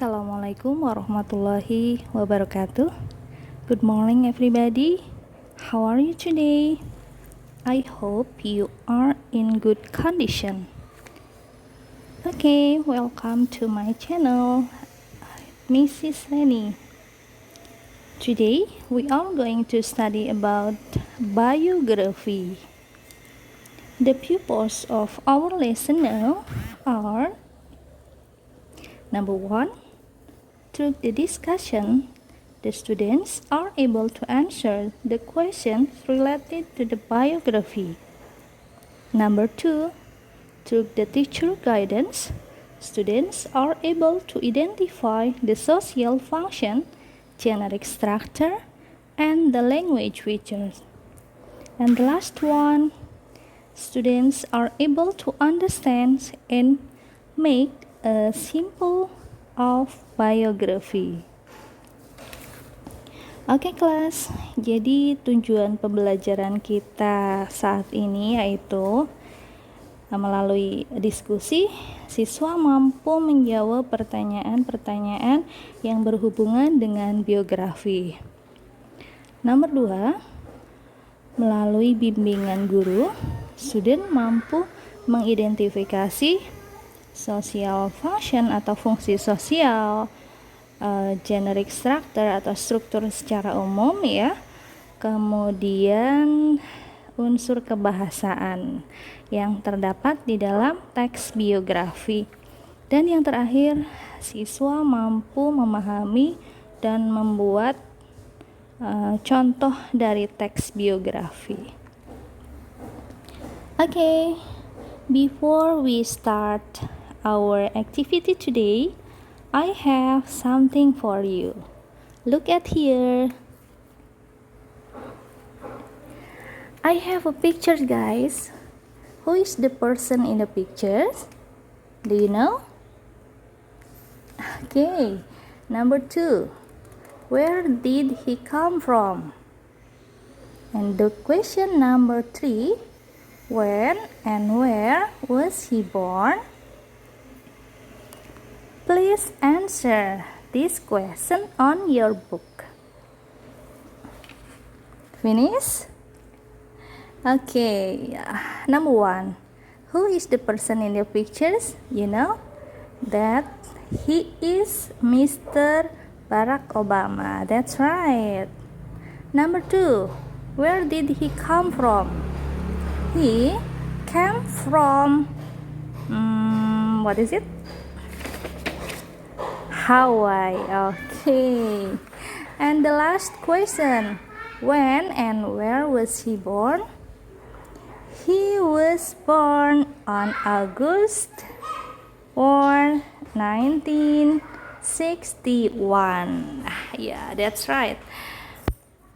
Assalamualaikum warahmatullahi wabarakatuh. Good morning everybody. How are you today? I hope you are in good condition. Okay, welcome to my channel, Mrs. Leni. Today we are going to study about biography. The purpose of our lesson now are: number 1, through the discussion, the students are able to answer the questions related to the biography. Number 2, through the teacher guidance, students are able to identify the social function, generic structure, and the language features. And the last one, students are able to understand and make a simple of biography. Oke kelas, jadi tujuan pembelajaran kita saat ini yaitu melalui diskusi, siswa mampu menjawab pertanyaan-pertanyaan yang berhubungan dengan biografi. Nomor 2, melalui bimbingan guru, student mampu mengidentifikasi social function atau fungsi sosial, generic structure atau struktur secara umum ya, kemudian unsur kebahasaan yang terdapat di dalam teks biografi, dan yang terakhir siswa mampu memahami dan membuat contoh dari teks biografi. Okay, before we start our activity today, I have something for you. Look at here. I have a picture, guys. Who is the person in the pictures? Do you know? Okay, number 2. Where did he come from? And the question number 3. When and where was he born? Please answer this question on your book. Finish? Okay, number 1. Who is the person in the pictures? You know that he is Mr. Barack Obama. That's right. Number 2. Where did he come from? He came from what is it? Hawaii. Okay. And the last question, when and where was he born? He was born on August 4, 1961. Yeah, that's right.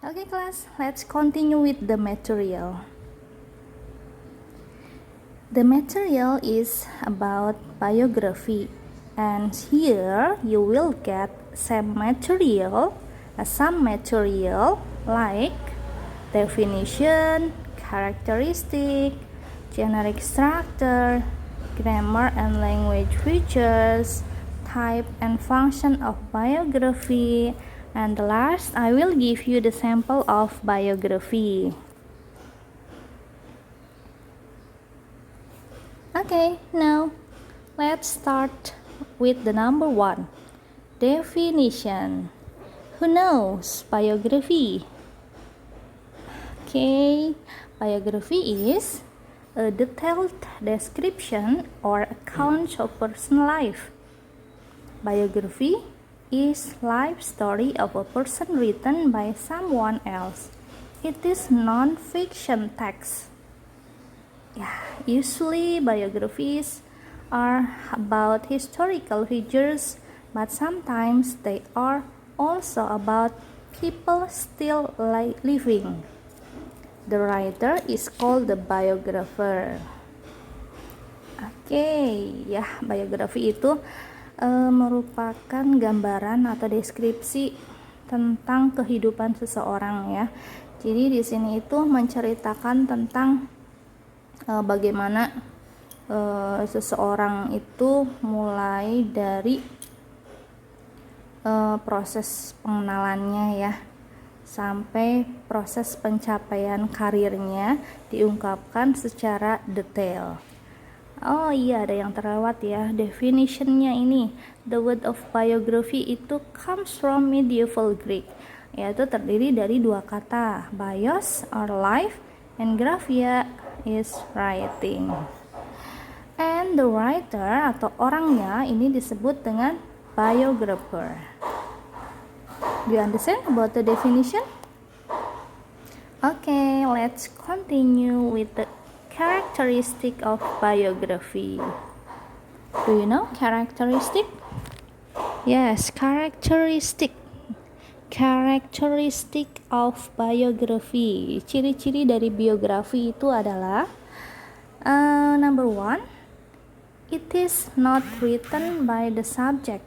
Okay class, let's continue with the material. The material is about biography, and here you will get some material like definition, characteristic, generic structure, grammar and language features, type and function of biography, and the last I will give you the sample of biography. Okay, now let's start with the number 1, definition. Who knows biography? Okay, biography is a detailed description or account of personal life. Biography is life story of a person written by someone else. It is non-fiction text. Usually biographies are about historical figures, but sometimes they are also about people still living. The writer is called the biographer. Biografi itu merupakan gambaran atau deskripsi tentang kehidupan seseorang ya. Jadi di sini itu menceritakan tentang bagaimana seseorang itu mulai dari proses pengenalannya ya, sampai proses pencapaian karirnya diungkapkan secara detail. Oh iya, ada yang terlewat ya, definitionnya ini. The word of biography itu comes from medieval Greek, yaitu terdiri dari dua kata, bios or life, and graphia is writing. And the writer atau orangnya ini disebut dengan biographer. Do you understand about the definition? Okay, let's continue with the characteristic of biography. Do you know characteristic? Yes, characteristic of biography. Ciri-ciri dari biografi itu adalah number one, it is not written by the subject.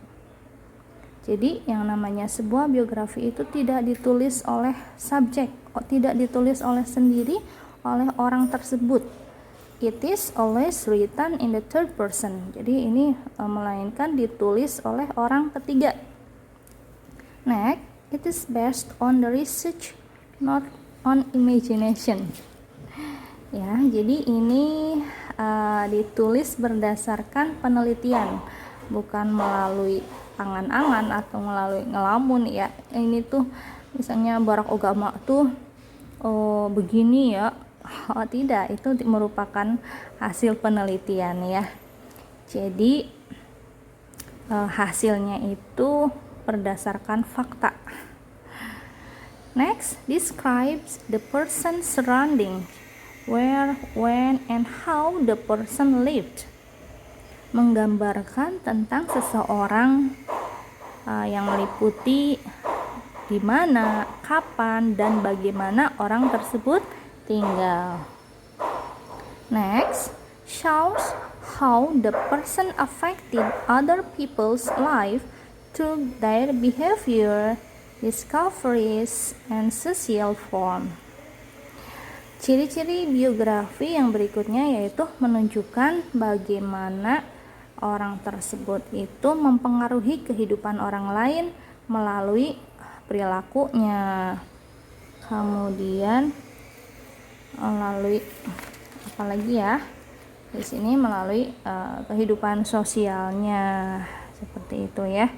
Jadi yang namanya sebuah biografi itu tidak ditulis oleh subjek, tidak ditulis oleh sendiri oleh orang tersebut. It is always written in the third person. Jadi ini melainkan ditulis oleh orang ketiga. Next, it is based on the research, not on imagination. Ya, jadi ini ditulis berdasarkan penelitian, bukan melalui angan-angan atau melalui ngelamun ya. Ini tuh misalnya Barack Obama tuh begini ya. Tidak, itu merupakan hasil penelitian ya. Jadi hasilnya itu berdasarkan fakta. Next, describes the person's surrounding, where, when, and how the person lived. Menggambarkan tentang seseorang yang meliputi di mana, kapan, dan bagaimana orang tersebut tinggal. Next, shows how the person affected other people's life through their behavior, discoveries, and social form. Ciri-ciri biografi yang berikutnya yaitu menunjukkan bagaimana orang tersebut itu mempengaruhi kehidupan orang lain melalui perilakunya, kemudian melalui apalagi ya, di sini melalui kehidupan sosialnya, seperti itu ya.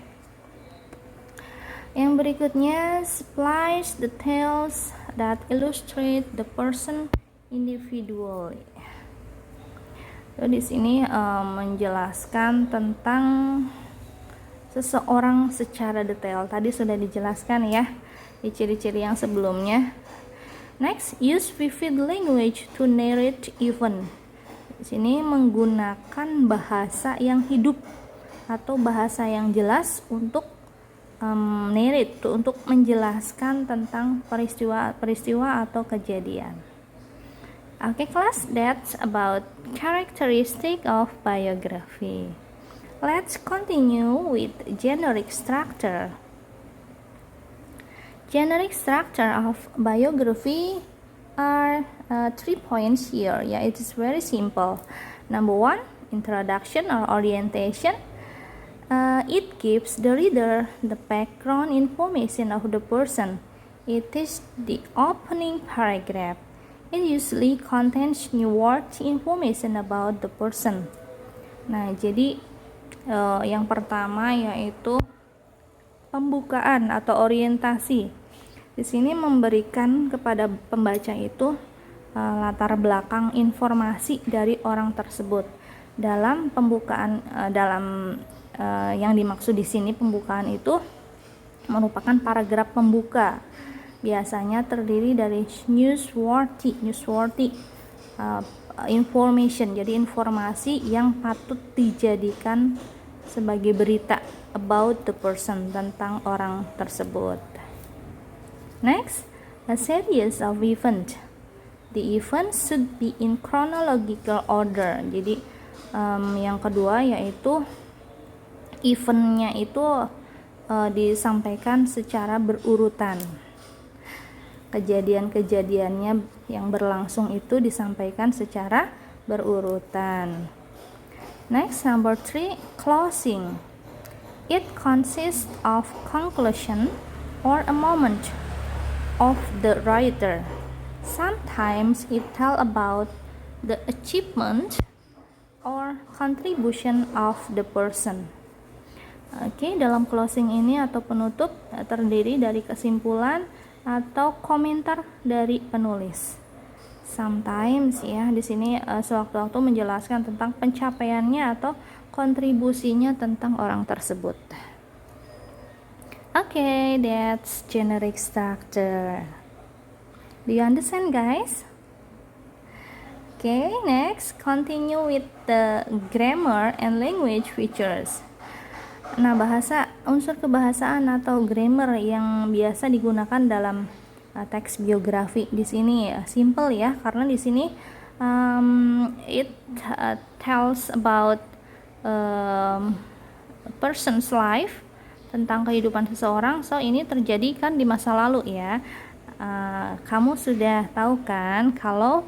Yang berikutnya, supplies details that illustrate the person individually. Di sini menjelaskan tentang seseorang secara detail. Tadi sudah dijelaskan ya di ciri-ciri yang sebelumnya. Next, use vivid language to narrate event. Di sini menggunakan bahasa yang hidup atau bahasa yang jelas untuk narrate, untuk menjelaskan tentang peristiwa atau kejadian. Okay, class, that's about characteristic of biography. Let's continue with generic structure. Generic structure of biography are 3 points here. Yeah, it is very simple. Number one, introduction or orientation. It gives the reader the background information of the person. It is the opening paragraph. It usually contains new words information about the person. Nah, jadi yang pertama yaitu pembukaan atau orientasi. Di sini memberikan kepada pembaca itu latar belakang informasi dari orang tersebut. Dalam pembukaan yang dimaksud di sini pembukaan itu merupakan paragraf pembuka. Biasanya terdiri dari newsworthy information. Jadi informasi yang patut dijadikan sebagai berita about the person, tentang orang tersebut. Next, a series of event. The event should be in chronological order. Jadi yang kedua yaitu eventnya itu disampaikan secara berurutan. Kejadian-kejadiannya yang berlangsung itu disampaikan secara berurutan. Next, number 3, closing. It consists of conclusion or a moment of the writer. Sometimes it tells about the achievement or contribution of the person. Oke, dalam closing ini atau penutup terdiri dari kesimpulan atau komentar dari penulis. Sometimes ya, di sini sewaktu-waktu menjelaskan tentang pencapaiannya atau kontribusinya tentang orang tersebut. Okay, that's generic structure. Do you understand, guys? Okay, next, continue with the grammar and language features. Nah, unsur kebahasaan atau grammar yang biasa digunakan dalam teks biografi di sini simple ya, karena di sini it tells about a person's life, tentang kehidupan seseorang. So ini terjadi kan di masa lalu ya. Kamu sudah tahu kan kalau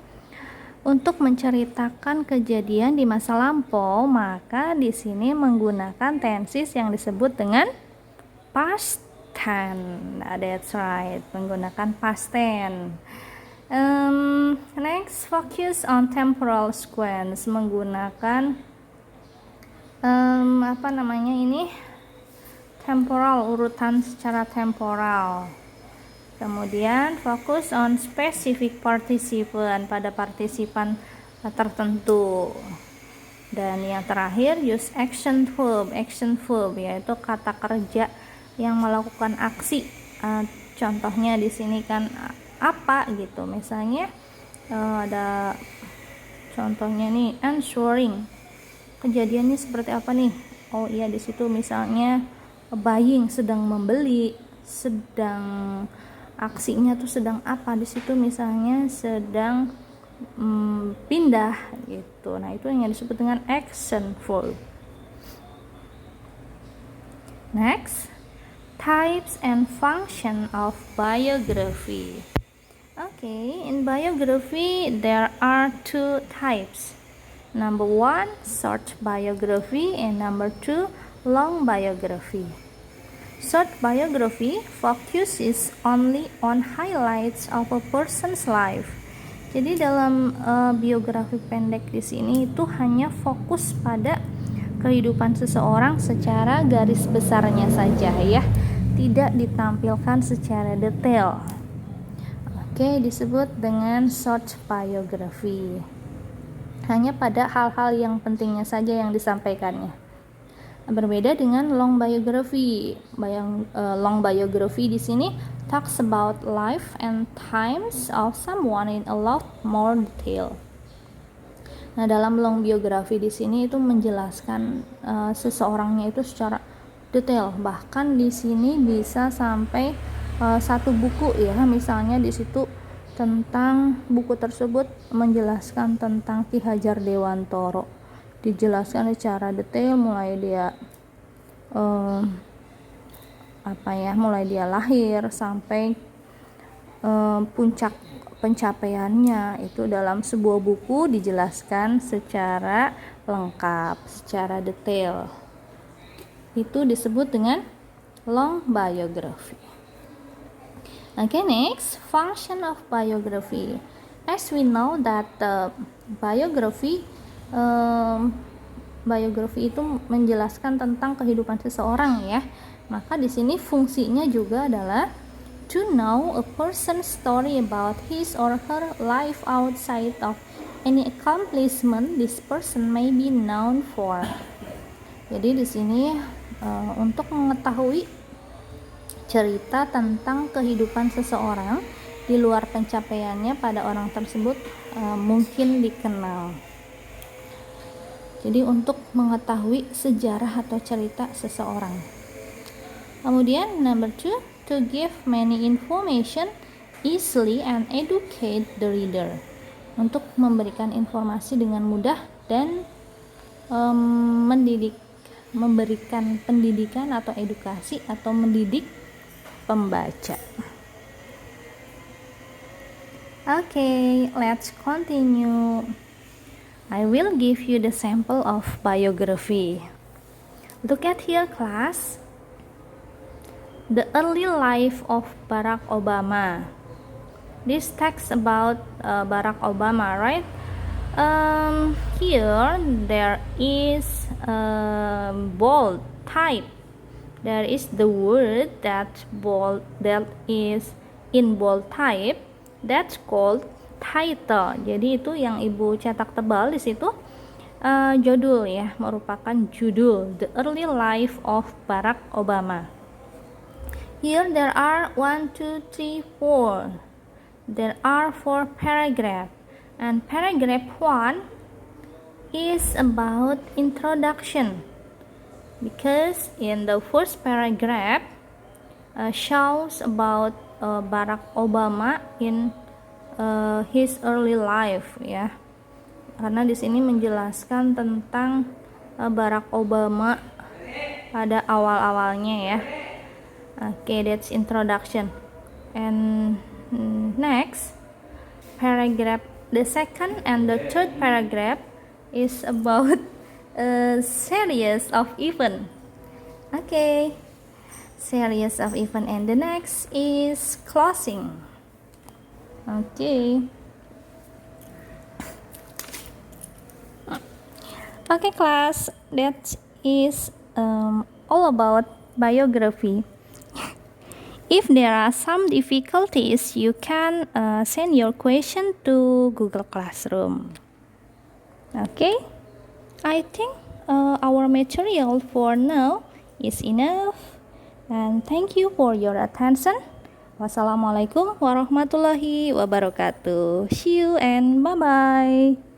untuk menceritakan kejadian di masa lampau, maka di sini menggunakan tenses yang disebut dengan past tense. That's right, menggunakan past tense. Next, focus on temporal sequence, menggunakan temporal, urutan secara temporal. Kemudian fokus on specific participant, pada partisipan tertentu. Dan yang terakhir use action verb yaitu kata kerja yang melakukan aksi. Contohnya di sini kan apa gitu, misalnya ada contohnya nih, answering, kejadiannya seperti apa nih? Oh iya, di situ misalnya buying, sedang membeli, sedang aksinya tuh sedang apa, di situ misalnya sedang pindah gitu. Nah, itu yang disebut dengan action verb. Next, types and function of biography. Okay, in biography there are two types. Number 1, short biography, and number 2, long biography. Short biography focuses only on highlights of a person's life. Jadi dalam biografi pendek di sini itu hanya fokus pada kehidupan seseorang secara garis besarnya saja ya, tidak ditampilkan secara detail. Oke, disebut dengan short biography. Hanya pada hal-hal yang pentingnya saja yang disampaikannya. Berbeda dengan long biography. Long biography di sini talks about life and times of someone in a lot more detail. Nah, dalam long biography di sini itu menjelaskan seseorangnya itu secara detail. Bahkan di sini bisa sampai satu buku ya. Misalnya di situ tentang buku tersebut menjelaskan tentang Ki Hajar Dewantoro, dijelaskan secara detail mulai dia mulai dia lahir sampai puncak pencapaiannya, itu dalam sebuah buku dijelaskan secara lengkap, secara detail. Itu disebut dengan long biography. Okay, next, function of biography. As we know that biography itu menjelaskan tentang kehidupan seseorang ya. Maka di sini fungsinya juga adalah to know a person's story about his or her life outside of any accomplishment this person may be known for. Jadi di sini untuk mengetahui cerita tentang kehidupan seseorang di luar pencapaiannya pada orang tersebut mungkin dikenal. Jadi untuk mengetahui sejarah atau cerita seseorang. Kemudian number 2, to give many information easily and educate the reader. Untuk memberikan informasi dengan mudah dan memberikan pendidikan atau edukasi atau mendidik pembaca. Okay, let's continue. I will give you the sample of biography. Look at here, class. The early life of Barack Obama. This text about Barack Obama, right? Here there is bold type. There is the word that is in bold type. That's called title. Jadi itu yang ibu cetak tebal di situ. Judul ya, merupakan judul The Early Life of Barack Obama. Here there are 1, 2, 3, 4. There are 4 paragraphs, and paragraph 1 is about introduction, because in the first paragraph shows about Barack Obama in his early life ya, karena di sini menjelaskan tentang Barack Obama pada awal-awalnya ya. Okay, that's introduction. And next paragraph, the second and the third paragraph is about a series of events. Okay, series of events, and the next is closing. Okay. Okay, class, that is all about biography. If there are some difficulties, you can send your question to Google Classroom. Okay, I think our material for now is enough, and thank you for your attention. Wassalamualaikum warahmatullahi wabarakatuh. See you and bye-bye.